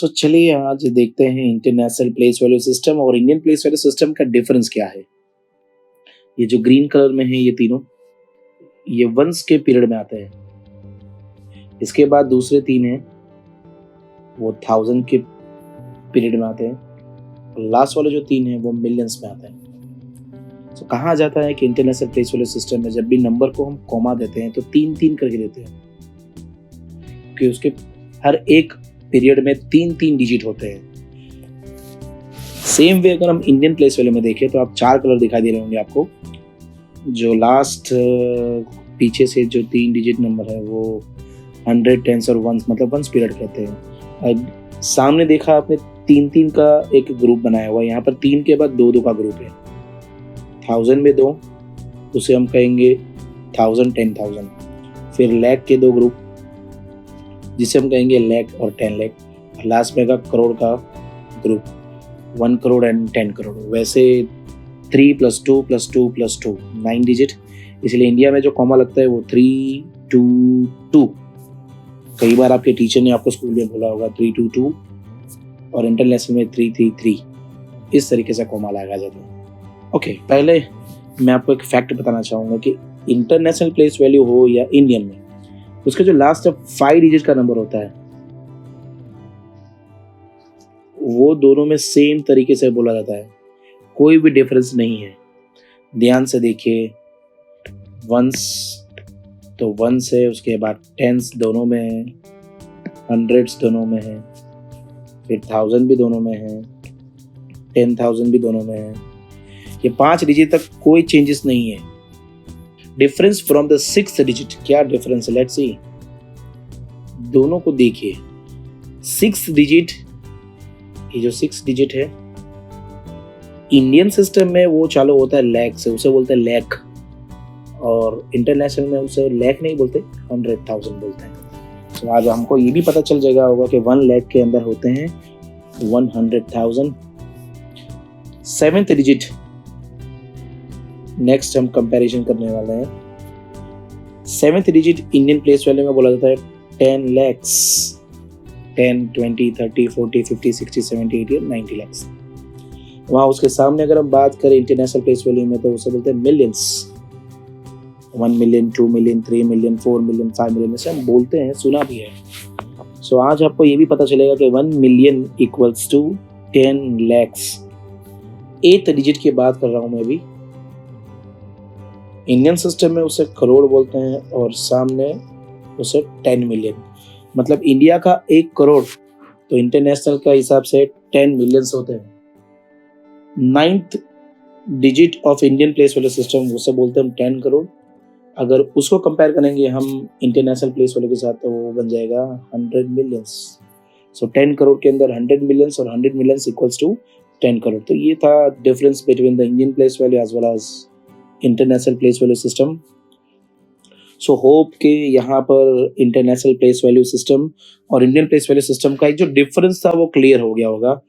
चलिए आज देखते हैं इंटरनेशनल प्लेस वैल्यू सिस्टम और इंडियन प्लेस वैल्यू सिस्टम का डिफरेंस क्या है। ये जो ग्रीन कलर में है ये तीनों, ये वंस के पीरियड में आते हैं। इसके बाद दूसरे तीन हैं वो 1000 के पीरियड में आते हैं और लास्ट वाले जो तीन हैं वो मिलियंस में आते हैं। तो कहा जाता है कि इंटरनेशनल प्लेस वैल्यू सिस्टम में जब भी नंबर को हम कॉमा देते हैं तो 3-3 करके देते हैं, क्योंकि उसके हर एक पीरियड में 3-3 डिजिट होते हैं। सेम वे अगर हम इंडियन प्लेस वैल्यू में देखें तो आप 4 कलर दिखाई दे रहे होंगे आपको। जो लास्ट पीछे से जो 3 डिजिट नंबर है वो 100, 10 और 1 मतलब 1 पीरियड कहते हैं। सामने देखा आपने 3-3 का एक ग्रुप बनाया हुआ है। यहाँ पर 3 के बाद 2-2 का ग्रुप है। 1000 में 2, उसे हम कहेंगे 1000, 10,000। फिर लाख के 2 ग्रुप जिसे हम कहेंगे लाख और 10 लाख। लास्ट में का करोड़ का ग्रुप 1 करोड़ एंड 10 करोड़। वैसे 3 + 2 + 2 + 2 9 डिजिट, इसलिए इंडिया में जो कॉमा लगता है वो 3, 2, 2। कई बार आपके टीचर ने आपको स्कूल में बोला होगा 3, 2, 2 और इंटरनेशनल में 3, 3, 3। इस तरीके से कॉमा लगा जाता है। ओके, पहले मैं आपको एक फैक्ट बताना चाहूँगा कि इंटरनेशनल प्लेस वैल्यू हो या इंडियन में, उसका जो लास्ट 5 डिजिट का नंबर होता है वो दोनों में सेम तरीके से बोला जाता है, कोई भी डिफरेंस नहीं है। ध्यान से देखिए, वंस तो वंस है, उसके बाद टेंस दोनों में है, हंड्रेड्स दोनों में है, फिर 1000 भी दोनों में है, 10,000 भी दोनों में है। ये 5 डिजिट तक कोई चेंजेस नहीं है। Difference from the 6th digit, क्या डिफरेंस है? Let's see. दोनों को देखिए। 6 डिजिट, ये जो 6 डिजिट है इंडियन सिस्टम में वो चालू होता है लाख से, उसे बोलते हैं लाख, और इंटरनेशनल में उसे लाख नहीं बोलते, 100,000 बोलते हैं। तो आज हमको ये भी पता चल जाएगा होगा कि 1 लाख के अंदर होते हैं 100,000। 7th डिजिट नेक्स्ट हम कंपैरिजन करने वाले हैं। 7th digit Indian place value में बोला जाता है 10 lakhs, 10, 20, 30, 40, 50, 60, 70, 80 और 90 lakhs। वहाँ उसके सामने अगर हम बात करें इंटरनेशनल प्लेस वैल्यू में तो उसे बोलते हैं millions. 1 million, 2 million, 3 million, 4 million, 5 million, ऐसे हम बोलते हैं, सुना भी है। सो आज आपको ये भी पता चलेगा कि 1 million equals to 10 lakhs। 8th digit की बात कर रहा हूँ मैं अभी। इंडियन सिस्टम में उसे करोड़ बोलते हैं और सामने उसे 10 मिलियन, मतलब इंडिया का 1 करोड़ तो इंटरनेशनल का हिसाब से 10 मिलियंस होते हैं। 9th digit of Indian place value system उसे बोलते हैं हम 10 करोड़। अगर उसको कंपेयर करेंगे हम इंटरनेशनल प्लेस वैल्यू के साथ तो वो बन जाएगा 100 मिलियंस। सो 10 करोड़ के अंदर 100 मिलियंस और 100 मिलियंस इक्वल्स टू 10 करोड़। तो ये था difference between the Indian place value as well as international place value system. So hope के यहाँ पर इंटरनेशनल प्लेस वैल्यू सिस्टम और इंडियन प्लेस वैल्यू सिस्टम का एक जो डिफरेंस था वो क्लियर हो गया होगा।